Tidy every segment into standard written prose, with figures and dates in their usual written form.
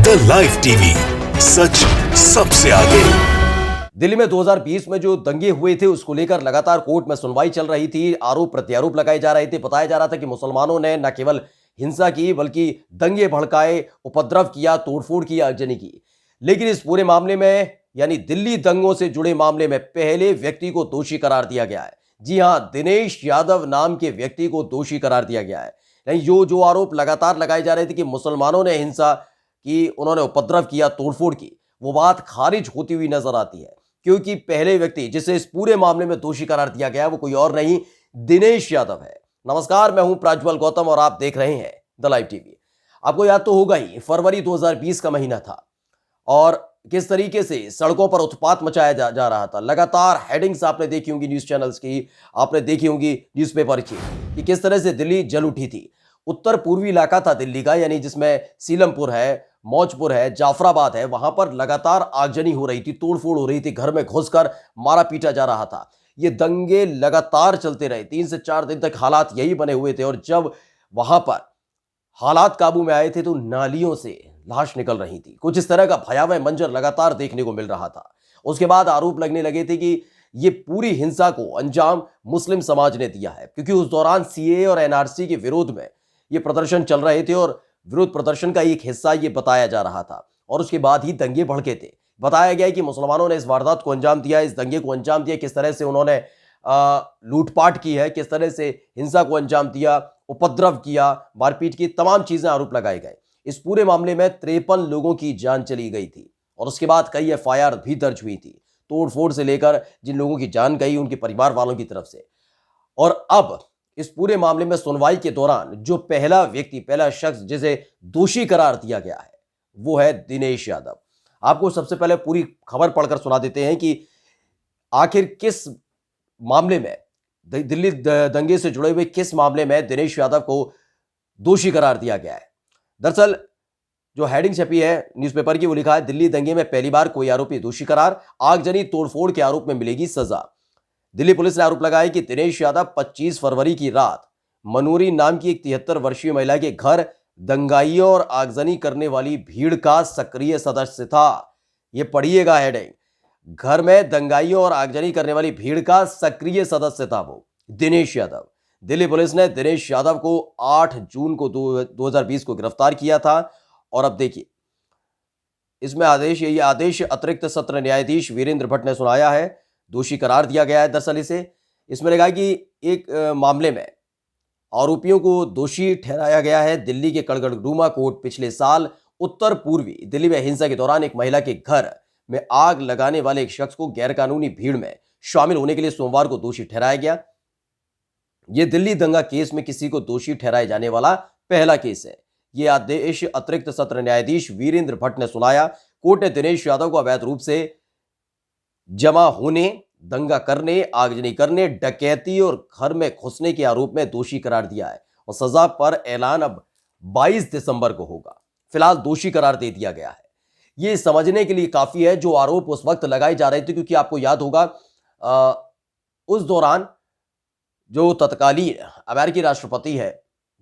The live TV, सच सबसे आगे। दिल्ली में 2020 में जो दंगे हुए थे उसको लेकर लगातार कोर्ट में सुनवाई चल रही थी। आरोप प्रत्यारोप लगाए जा रहे थे। बताया जा रहा था कि मुसलमानों ने न केवल हिंसा की बल्कि दंगे भड़काए, उपद्रव किया, तोड़फोड़ की, आगजनी की। लेकिन इस पूरे मामले में यानी दिल्ली दंगों से जुड़े मामले में पहले व्यक्ति को दोषी करार दिया गया है। जी हां, दिनेश यादव नाम के व्यक्ति को दोषी करार दिया गया है। नहीं, जो आरोप लगातार लगाए जा रहे थे कि मुसलमानों ने हिंसा की, उन्होंने उपद्रव किया, तोड़फोड़ की, वो बात खारिज होती हुई नजर आती है। क्योंकि पहले व्यक्ति जिसे इस पूरे मामले में दोषी करार दिया गया वो कोई और नहीं, दिनेश यादव है। नमस्कार, मैं हूं प्राज्वल गौतम और आप देख रहे हैं द लाइव टीवी। आपको याद तो होगा ही, फरवरी 2020 का महीना था और किस तरीके से सड़कों पर उत्पात मचाया जा रहा था। लगातार हेडिंग्स आपने देखी होंगी न्यूज चैनल्स की, आपने देखी होंगी न्यूज़पेपर की, कि किस तरह से दिल्ली जल उठी थी। उत्तर पूर्वी इलाका था दिल्ली का, यानी जिसमें सीलमपुर है, मौजपुर है, जाफराबाद है, वहां पर लगातार आगजनी हो रही थी, तोड़फोड़ हो रही थी, घर में घुसकर मारा पीटा जा रहा था। ये दंगे लगातार चलते रहे, 3 से 4 दिन तक हालात यही बने हुए थे। और जब वहां पर हालात काबू में आए थे तो नालियों से लाश निकल रही थी। कुछ इस तरह का भयावह मंजर लगातार देखने को मिल रहा था। उसके बाद आरोप लगने लगे थे कि ये पूरी हिंसा को अंजाम मुस्लिम समाज ने दिया है, क्योंकि उस दौरान सीएए और एनआरसी के विरोध में ये प्रदर्शन चल रहे थे और विरोध प्रदर्शन का एक हिस्सा ये बताया जा रहा था। और उसके बाद ही दंगे भड़के थे। बताया गया कि मुसलमानों ने इस वारदात को अंजाम दिया, इस दंगे को अंजाम दिया, किस तरह से उन्होंने लूटपाट की है, किस तरह से हिंसा को अंजाम दिया, उपद्रव किया, मारपीट की, तमाम चीजें आरोप लगाए गए। इस पूरे मामले में 53 लोगों की जान चली गई थी और उसके बाद कई एफआईआर भी दर्ज हुई थी, तोड़फोड़ से लेकर जिन लोगों की जान गई उनके परिवार वालों की तरफ से। और अब इस पूरे मामले में सुनवाई के दौरान जो पहला व्यक्ति, पहला शख्स जिसे दोषी करार दिया गया है वो है दिनेश यादव। आपको सबसे पहले पूरी खबर पढ़कर सुना देते हैं कि आखिर किस मामले में, दिल्ली दंगे से जुड़े हुए किस मामले में दिनेश यादव को दोषी करार दिया गया है। दरअसल जो हेडिंग छपी है न्यूज़पेपर की, वो लिखा है, दिल्ली दंगे में पहली बार कोई आरोपी दोषी करार, आगजनी तोड़फोड़ के आरोप में मिलेगी सजा। दिल्ली पुलिस ने आरोप लगाया कि दिनेश यादव 25 फरवरी की रात मनूरी नाम की एक 73 वर्षीय महिला के घर दंगाइयों और आगजनी करने वाली भीड़ का सक्रिय सदस्य था। यह पढ़िएगा हेडिंग, घर में दंगाइयों और आगजनी करने वाली भीड़ का सक्रिय सदस्य था वो दिनेश यादव। दिल्ली पुलिस ने दिनेश यादव को 8 जून को 2020 को गिरफ्तार किया था। और अब देखिए, इसमें ये आदेश अतिरिक्त सत्र न्यायाधीश वीरेंद्र भट्ट ने सुनाया है। दोषी करार दिया गया है। दरअसल इसमें लिखा है कि एक मामले में आरोपियों को दोषी ठहराया गया है। दिल्ली के कड़गड़डूमा कोर्ट पिछले साल उत्तर पूर्वी दिल्ली में हिंसा के दौरान एक महिला के घर में आग लगाने वाले एक शख्स को गैरकानूनी भीड़ में शामिल होने के लिए सोमवार को दोषी ठहराया गया। यह दिल्ली दंगा केस में किसी को दोषी ठहराए जाने वाला पहला केस है। यह आदेश अतिरिक्त सत्र न्यायाधीश वीरेंद्र भट्ट ने सुनाया। कोर्ट ने दिनेश यादव को अवैध रूप से जमा होने, दंगा करने, आगजनी करने, डकैती और घर में घुसने के आरोप में दोषी करार दिया है और सजा पर ऐलान अब 22 दिसंबर को होगा। फिलहाल दोषी करार दे दिया गया है। यह समझने के लिए काफी है जो आरोप उस वक्त लगाए जा रहे थे, क्योंकि आपको याद होगा उस दौरान जो तत्कालीन अमेरिकी राष्ट्रपति है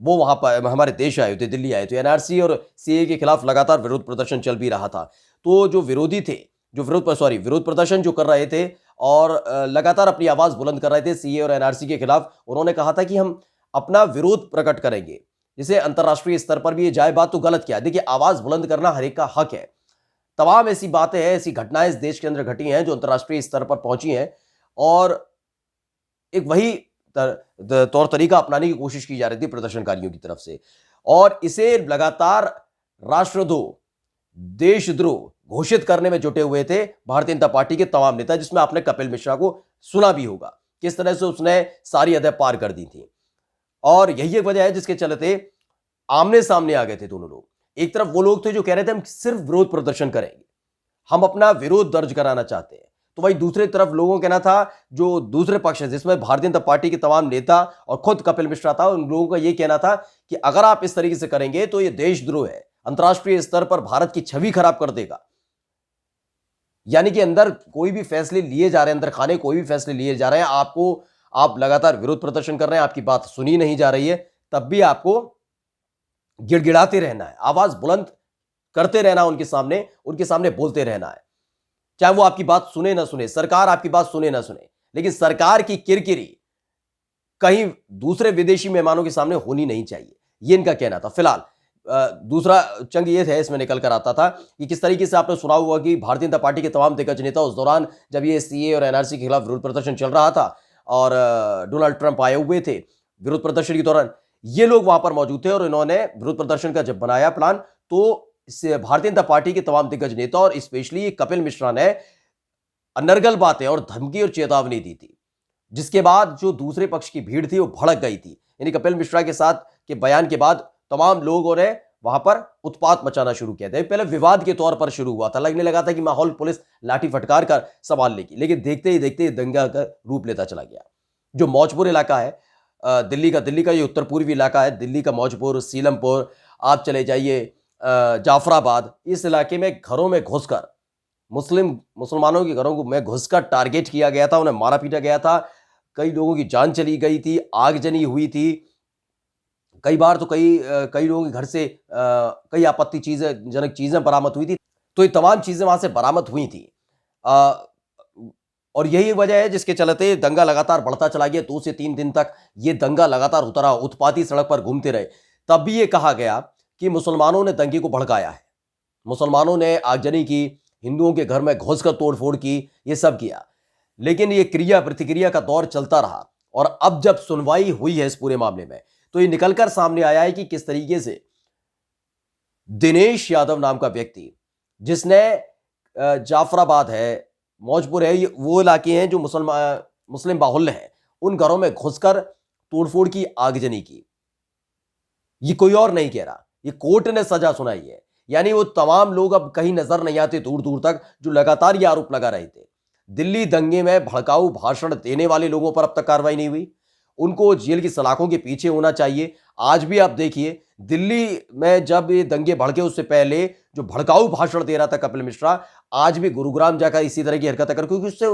वो वहां पर हमारे देश आए थे, दिल्ली आए थे। एनआरसी और सीए के खिलाफ लगातार विरोध प्रदर्शन चल भी रहा था। तो जो विरोधी थे, जो विरोध प्रदर्शन जो कर रहे थे और लगातार अपनी आवाज बुलंद कर रहे थे सीए और एनआरसी के खिलाफ, उन्होंने कहा था कि हम अपना विरोध प्रकट करेंगे। जिसे अंतर्राष्ट्रीय स्तर पर भी ये जाए बात तो गलत क्या है। देखिए, आवाज बुलंद करना हर एक का हक है। तमाम ऐसी बातें हैं, ऐसी घटनाएं इस देश के अंदर घटी हैं जो अंतर्राष्ट्रीय स्तर पर पहुंची हैं और एक वही तौर तरीका अपनाने की कोशिश की जा रही थी प्रदर्शनकारियों की तरफ से। और इसे लगातार राष्ट्रद्रोह, देशद्रोह घोषित करने में जुटे हुए थे भारतीय जनता पार्टी के तमाम नेता, जिसमें आपने कपिल मिश्रा को सुना भी होगा किस तरह से उसने सारी हदें पार कर दी थी। और यही एक वजह है जिसके चलते आमने सामने आ गए थे दोनों लोग। एक तरफ वो लोग थे जो कह रहे थे हम सिर्फ विरोध प्रदर्शन करेंगे, हम अपना विरोध दर्ज कराना चाहते हैं। तो वही दूसरी तरफ लोगों का कहना था, जो दूसरे पक्ष है जिसमें भारतीय जनता पार्टी के तमाम नेता और खुद कपिल मिश्रा था, उन लोगों का यह कहना था कि अगर आप इस तरीके से करेंगे तो यह देशद्रोह है, अंतर्राष्ट्रीय स्तर पर भारत की छवि खराब कर देगा। यानी कि अंदर कोई भी फैसले लिए जा रहे हैं, अंदर खाने कोई भी फैसले लिए जा रहे हैं, आप लगातार विरोध प्रदर्शन कर रहे हैं, आपकी बात सुनी नहीं जा रही है, तब भी आपको गिड़गिड़ाते रहना है, आवाज बुलंद करते रहना, उनके सामने बोलते रहना है, चाहे वो आपकी बात सुने ना सुने, सरकार आपकी बात सुने ना सुने, लेकिन सरकार की किरकिरी कहीं दूसरे विदेशी मेहमानों के सामने होनी नहीं चाहिए, ये इनका कहना था। फिलहाल दूसरा चंग ये है, इसमें निकल कर आता था कि किस तरीके से आपने सुना हुआ कि भारतीय जनता पार्टी के तमाम दिग्गज नेता उस दौरान जब ये सीए और एनआरसी के खिलाफ विरोध प्रदर्शन चल रहा था और डोनाल्ड ट्रंप आए हुए थे विरोध प्रदर्शन के दौरान, ये लोग वहां पर मौजूद थे और इन्होंने विरोध प्रदर्शन का जब बनाया प्लान, तो भारतीय जनता पार्टी के तमाम दिग्गज नेता और स्पेशली कपिल मिश्रा ने अनर्गल बातें और धमकी और चेतावनी दी थी, जिसके बाद जो दूसरे पक्ष की भीड़ थी वो भड़क गई थी। यानी कपिल मिश्रा के साथ के बयान के बाद तमाम लोगों ने वहां पर उत्पात मचाना शुरू किया था। पहले विवाद के तौर पर शुरू हुआ था, लगने लगा था कि माहौल पुलिस लाठी फटकार कर संभाल लेगी, लेकिन देखते ही देखते दंगा का रूप लेता चला गया। जो मौजपुर इलाका है दिल्ली का ये उत्तर पूर्वी इलाका है, दिल्ली का मौजपुर, सीलमपुर, आप चले जाइए जाफराबाद, इस इलाके में घरों में घुसकर मुसलमानों के घरों में घुसकर टारगेट किया गया था, उन्हें मारा पीटा गया था, कई लोगों की जान चली गई थी, आगजनी हुई थी, कई बार तो कई लोगों के घर से कई आपत्तिजनक चीजें बरामद हुई थी। तो ये तमाम चीजें वहां से बरामद हुई थी और यही वजह है जिसके चलते दंगा लगातार बढ़ता चला गया। 2 से 3 दिन तक ये दंगा लगातार होता रहा, उत्पाती सड़क पर घूमते रहे। तब भी ये कहा गया कि मुसलमानों ने दंगे को भड़काया है, मुसलमानों ने आगजनी की, हिंदुओं के घर में घुसकर तोड़फोड़ की, ये सब किया। लेकिन ये क्रिया प्रतिक्रिया का दौर चलता रहा और अब जब सुनवाई हुई है इस पूरे मामले में, तो ये निकलकर सामने आया है कि किस तरीके से दिनेश यादव नाम का व्यक्ति, जिसने जाफराबाद है, मौजपुर है, ये वो इलाके हैं जो मुस्लिम बाहुल्य हैं, उन घरों में घुसकर तोड़फोड़ की, आगजनी की। ये कोई और नहीं कह रहा, ये कोर्ट ने सजा सुनाई है। यानी वो तमाम लोग अब कहीं नजर नहीं आते दूर दूर तक, जो लगातार ये आरोप लगा रहे थे। दिल्ली दंगे में भड़काऊ भाषण देने वाले लोगों पर अब तक कार्रवाई नहीं हुई, उनको जेल की सलाखों के पीछे होना चाहिए। आज भी आप देखिए, दिल्ली में जब ये दंगे भड़के उससे पहले जो भड़काऊ भाषण दे रहा था कपिल मिश्रा, आज भी गुरुग्राम जाकर इसी तरह की हरकतें कर, क्योंकि उससे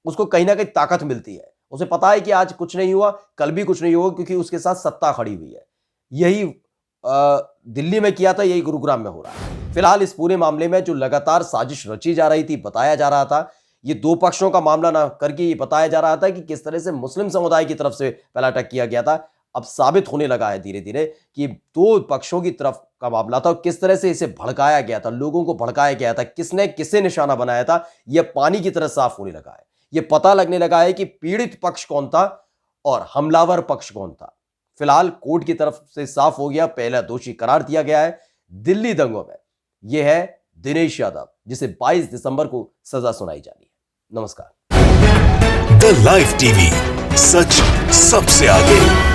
उसको कहीं ना कहीं ताकत मिलती है। उसे पता है कि आज कुछ नहीं हुआ, कल भी कुछ नहीं होगा, क्योंकि उसके साथ सत्ता खड़ी हुई है। यही दिल्ली में किया था, यही गुरुग्राम में हो रहा है। फिलहाल इस पूरे मामले में जो लगातार साजिश रची जा रही थी, बताया जा रहा था, ये दो पक्षों का मामला ना करके ये बताया जा रहा था कि किस तरह से मुस्लिम समुदाय की तरफ से पहला अटैक किया गया था। अब साबित होने लगा है धीरे धीरे कि दो पक्षों की तरफ का मामला था, किस तरह से इसे भड़काया गया था, लोगों को भड़काया गया था, किसने किसे निशाना बनाया था, यह पानी की तरह साफ होने लगा है। यह पता लगने लगा है कि पीड़ित पक्ष कौन था और हमलावर पक्ष कौन था। फिलहाल कोर्ट की तरफ से साफ हो गया, पहला दोषी करार दिया गया है दिल्ली दंगों में। यह है दिनेश यादव, जिसे 22 दिसंबर को सजा सुनाई जानी है। नमस्कार। द लाइव टीवी, सच सबसे आगे।